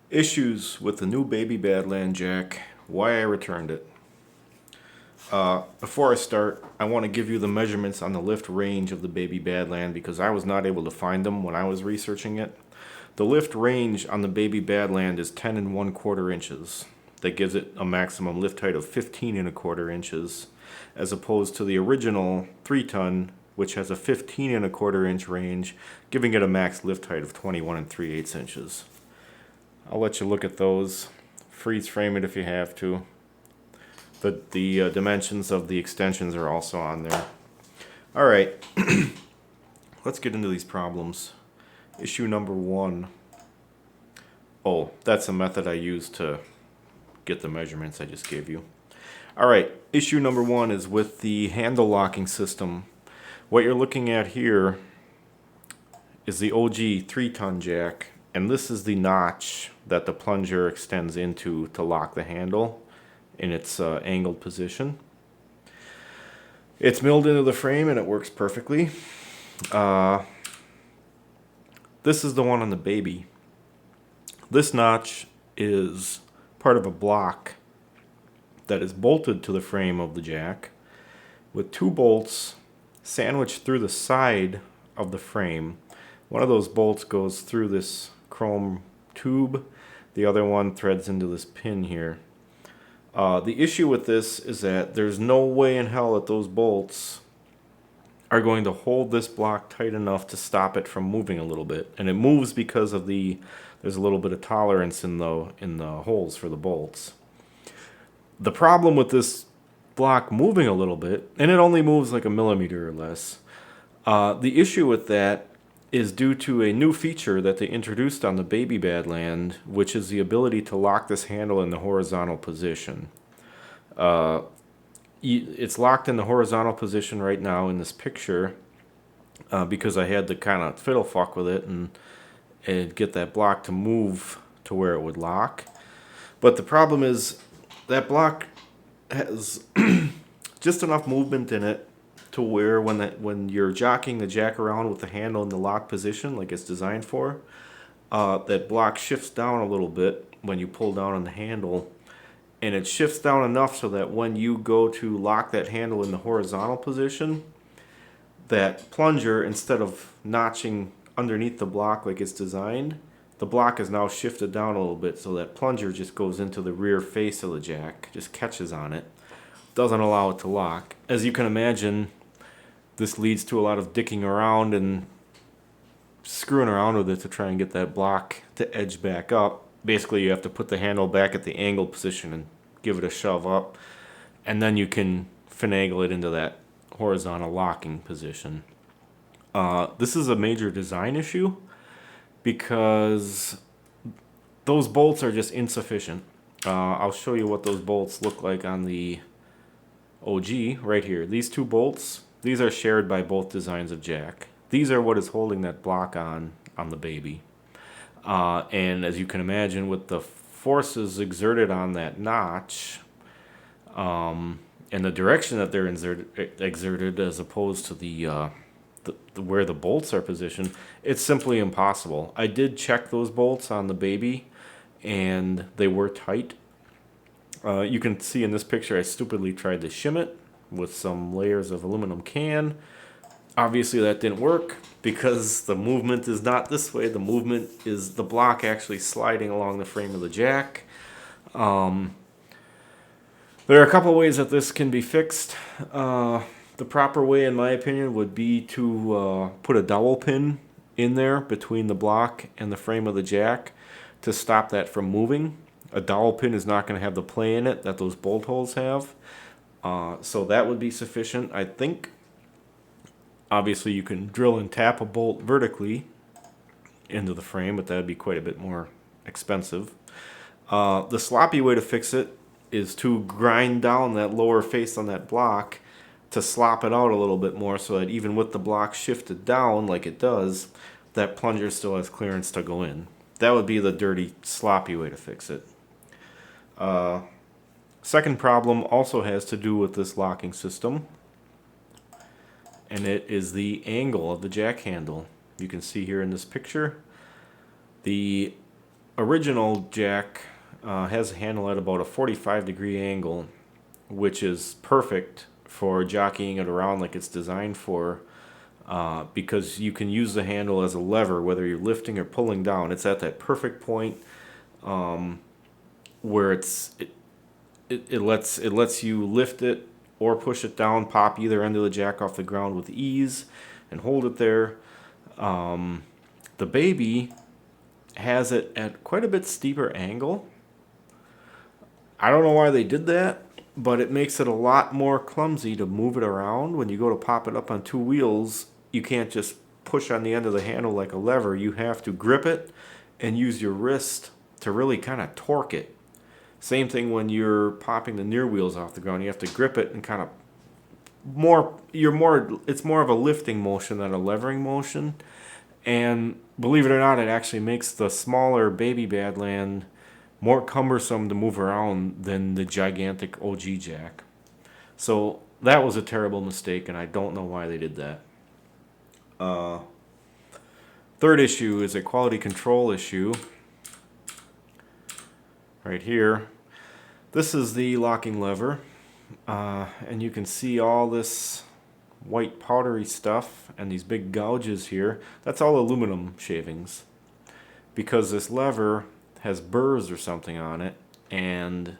Issues with the new baby Badland jack, why I returned it. Before I start, I want to give you the measurements on the lift range of the baby Badland because I was not able to find them when I was researching it. The lift range on the baby Badland is 10 and 1/4 inches. That gives it a maximum lift height of 15 and a quarter inches, as opposed to the original 3-ton, which has a 15 and a quarter inch range, giving it a max lift height of 21 and 3/8 inches. I'll let you look at those. Freeze frame it if you have to. The dimensions of the extensions are also on there. Alright, let's get into these problems. Issue number 1. Oh, that's a method I used to get the measurements I just gave you. Alright, issue number 1 is with the handle locking system. What you're looking at here is the OG 3-ton jack, and this is the notch that the plunger extends into to lock the handle in its angled position. It's milled into the frame and it works perfectly. This is the one on the baby. This notch is part of a block that is bolted to the frame of the jack with 2 bolts sandwiched through the side of the frame. One of those bolts goes through this chrome tube. The other one threads into this pin here. The issue with this is that there's no way in hell that those bolts are going to hold this block tight enough to stop it from moving a little bit. And it moves because of there's a little bit of tolerance in the holes for the bolts. The problem with this block moving a little bit, and it only moves like a millimeter or less, the issue with that is due to a new feature that they introduced on the baby Badland, which is the ability to lock this handle in the horizontal position. It's locked in the horizontal position right now in this picture because I had to kind of fiddle fuck with it and get that block to move to where it would lock. But the problem is that block has just enough movement in it to where when you're jocking the jack around with the handle in the lock position like it's designed for, that block shifts down a little bit when you pull down on the handle, and it shifts down enough so that when you go to lock that handle in the horizontal position, that plunger, instead of notching underneath the block like it's designed, the block is now shifted down a little bit so that plunger just goes into the rear face of the jack, just catches on it, doesn't allow it to lock. As you can imagine, this leads to a lot of dicking around and screwing around with it to try and get that block to edge back up. Basically, you have to put the handle back at the angled position and give it a shove up, and then you can finagle it into that horizontal locking position. This is a major design issue because those bolts are just insufficient. I'll show you what those bolts look like on the OG right here. These 2 bolts, these are shared by both designs of jack. These are what is holding that block on the baby. And as you can imagine, with the forces exerted on that notch, and the direction that they're exerted as opposed to the where the bolts are positioned, it's simply impossible. I did check those bolts on the baby, and they were tight. You can see in this picture I stupidly tried to shim it with some layers of aluminum can. Obviously that didn't work because the movement is not this way. The movement is the block actually sliding along the frame of the jack. There are a couple ways that this can be fixed. The proper way, in my opinion, would be to put a dowel pin in there between the block and the frame of the jack to stop that from moving. A dowel pin is not going to have the play in it that those bolt holes have. So that would be sufficient, I think. Obviously, you can drill and tap a bolt vertically into the frame, but that would be quite a bit more expensive. The sloppy way to fix it is to grind down that lower face on that block to slop it out a little bit more so that even with the block shifted down like it does, that plunger still has clearance to go in. That would be the dirty, sloppy way to fix it. Second problem also has to do with this locking system, and it is the angle of the jack handle. You can see here in this picture, the original jack has a handle at about a 45-degree angle, which is perfect for jockeying it around like it's designed for, because you can use the handle as a lever whether you're lifting or pulling down. It's at that perfect point where it lets you lift it or push it down, pop either end of the jack off the ground with ease, and hold it there. The baby has it at quite a bit steeper angle. I don't know why they did that, but it makes it a lot more clumsy to move it around. When you go to pop it up on two wheels, you can't just push on the end of the handle like a lever. You have to grip it and use your wrist to really kind of torque it. Same thing when you're popping the near wheels off the ground. You have to grip it and kind of it's more of a lifting motion than a levering motion. And believe it or not, it actually makes the smaller baby Badland more cumbersome to move around than the gigantic OG jack. So that was a terrible mistake, and I don't know why they did that. Third issue is a quality control issue. Right here. This is the locking lever, and you can see all this white powdery stuff and these big gouges here. That's all aluminum shavings, because this lever has burrs or something on it, and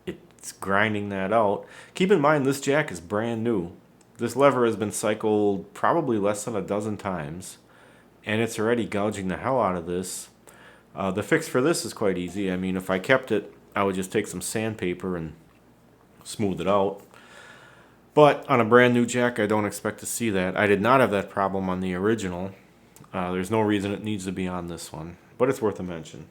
it's grinding that out. Keep in mind, this jack is brand new. This lever has been cycled probably less than a dozen times, and it's already gouging the hell out of this. The fix for this is quite easy. I mean, if I kept it, I would just take some sandpaper and smooth it out. But on a brand new jack, I don't expect to see that. I did not have that problem on the original. There's no reason it needs to be on this one, but it's worth a mention.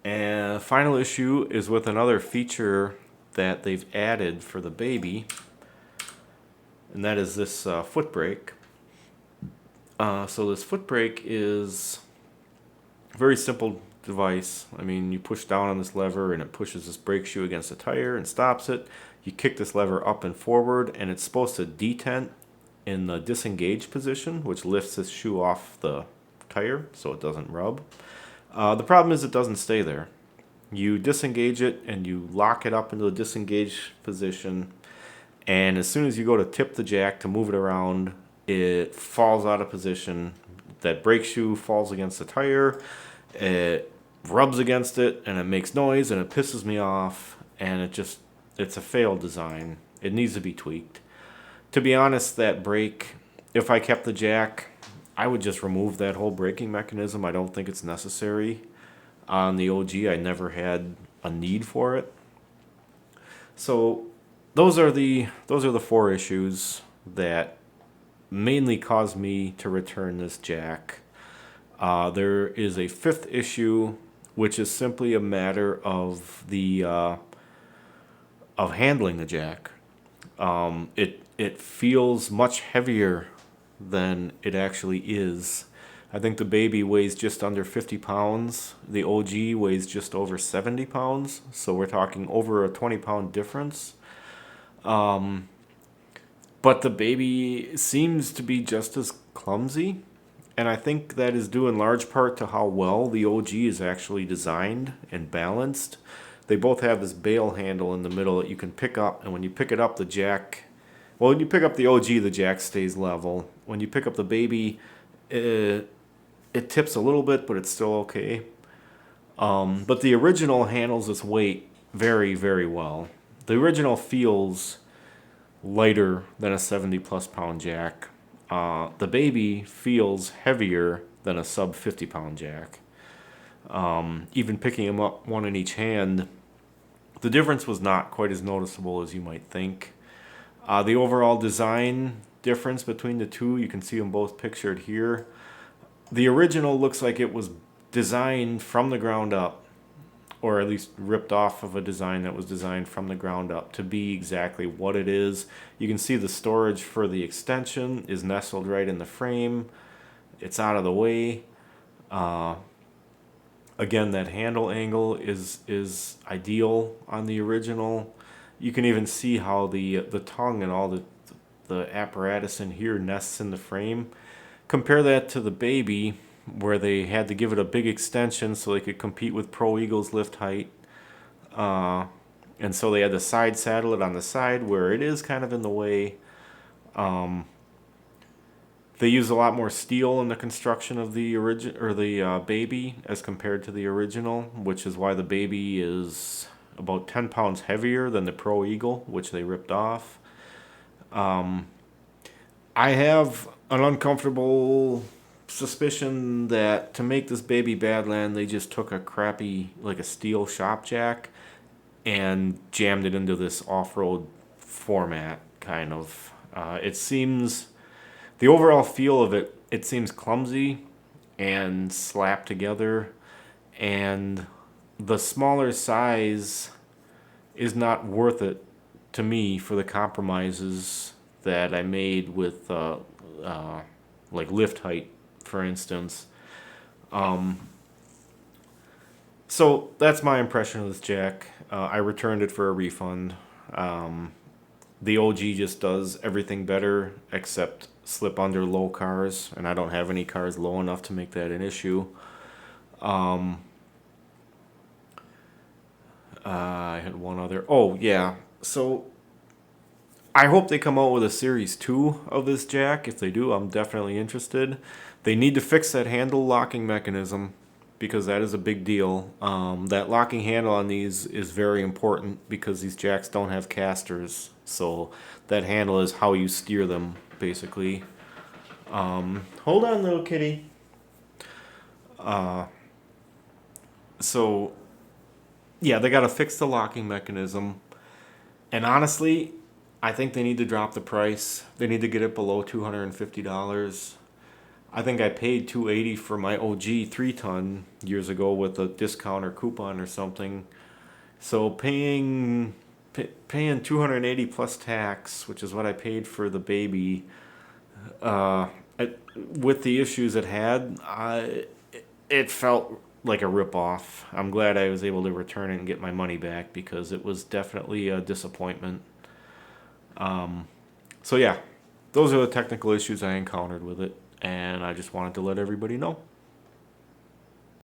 And the final issue is with another feature that they've added for the baby, and that is this foot brake. So this foot brake is a very simple device. I mean, you push down on this lever and it pushes this brake shoe against the tire and stops it. You kick this lever up and forward, and it's supposed to detent in the disengage position, which lifts this shoe off the tire so it doesn't rub. The problem is it doesn't stay there. You disengage it and you lock it up into the disengage position, and as soon as you go to tip the jack to move it around, it falls out of position. That brake shoe falls against the tire, it rubs against it, and it makes noise, and it pisses me off, and it's a failed design. It needs to be tweaked. To be honest, that brake, if I kept the jack, I would just remove that whole braking mechanism. I don't think it's necessary. On the OG, I never had a need for it. So those are the four issues that mainly caused me to return this jack. There is a fifth issue, which is simply a matter of the of handling the jack. It feels much heavier than it actually is. I think the baby weighs just under 50 pounds. The OG weighs just over 70 pounds. So we're talking over a 20-pound difference. But the baby seems to be just as clumsy. And I think that is due in large part to how well the OG is actually designed and balanced. They both have this bail handle in the middle that you can pick up. And when you pick it up, the jack... Well, when you pick up the OG, the jack stays level. When you pick up the baby, it tips a little bit, but it's still okay. But the original handles its weight very, very well. The original feels lighter than a 70-plus pound jack. The baby feels heavier than a sub 50-pound jack. Even picking them up one in each hand, the difference was not quite as noticeable as you might think. The overall design difference between the two, you can see them both pictured here. The original looks like it was designed from the ground up, or at least ripped off of a design that was designed from the ground up to be exactly what it is. You can see the storage for the extension is nestled right in the frame. It's out of the way. Again, that handle angle is ideal on the original. You can even see how the tongue and all the apparatus in here nests in the frame. Compare that to the baby. where they had to give it a big extension so they could compete with Pro Eagle's lift height. And so they had to side saddle it on the side where it is kind of in the way. They use a lot more steel in the construction of the baby as compared to the original, which is why the baby is about 10 pounds heavier than the Pro Eagle, which they ripped off. I have an uncomfortable suspicion that to make this baby Badland, they just took a crappy, like a steel shop jack, and jammed it into this off-road format, kind of. It seems, the overall feel of it, it seems clumsy and slapped together, and the smaller size is not worth it to me for the compromises that I made with like lift height, for instance. So that's my impression of this jack. I returned it for a refund. The OG just does everything better except slip under low cars, and I don't have any cars low enough to make that an issue. I had one other. Oh, yeah. So I hope they come out with a Series 2 of this jack. If they do, I'm definitely interested. They need to fix that handle locking mechanism because that is a big deal. That locking handle on these is very important because these jacks don't have casters. So that handle is how you steer them, basically. Hold on, little kitty. So, yeah, they got to fix the locking mechanism. And honestly, I think they need to drop the price. They need to get it below $250. I think I paid $280 for my OG 3-ton years ago with a discount or coupon or something. So paying $280 plus tax, which is what I paid for the baby, with the issues it had, it felt like a ripoff. I'm glad I was able to return it and get my money back because it was definitely a disappointment. So yeah, those are the technical issues I encountered with it, and I just wanted to let everybody know.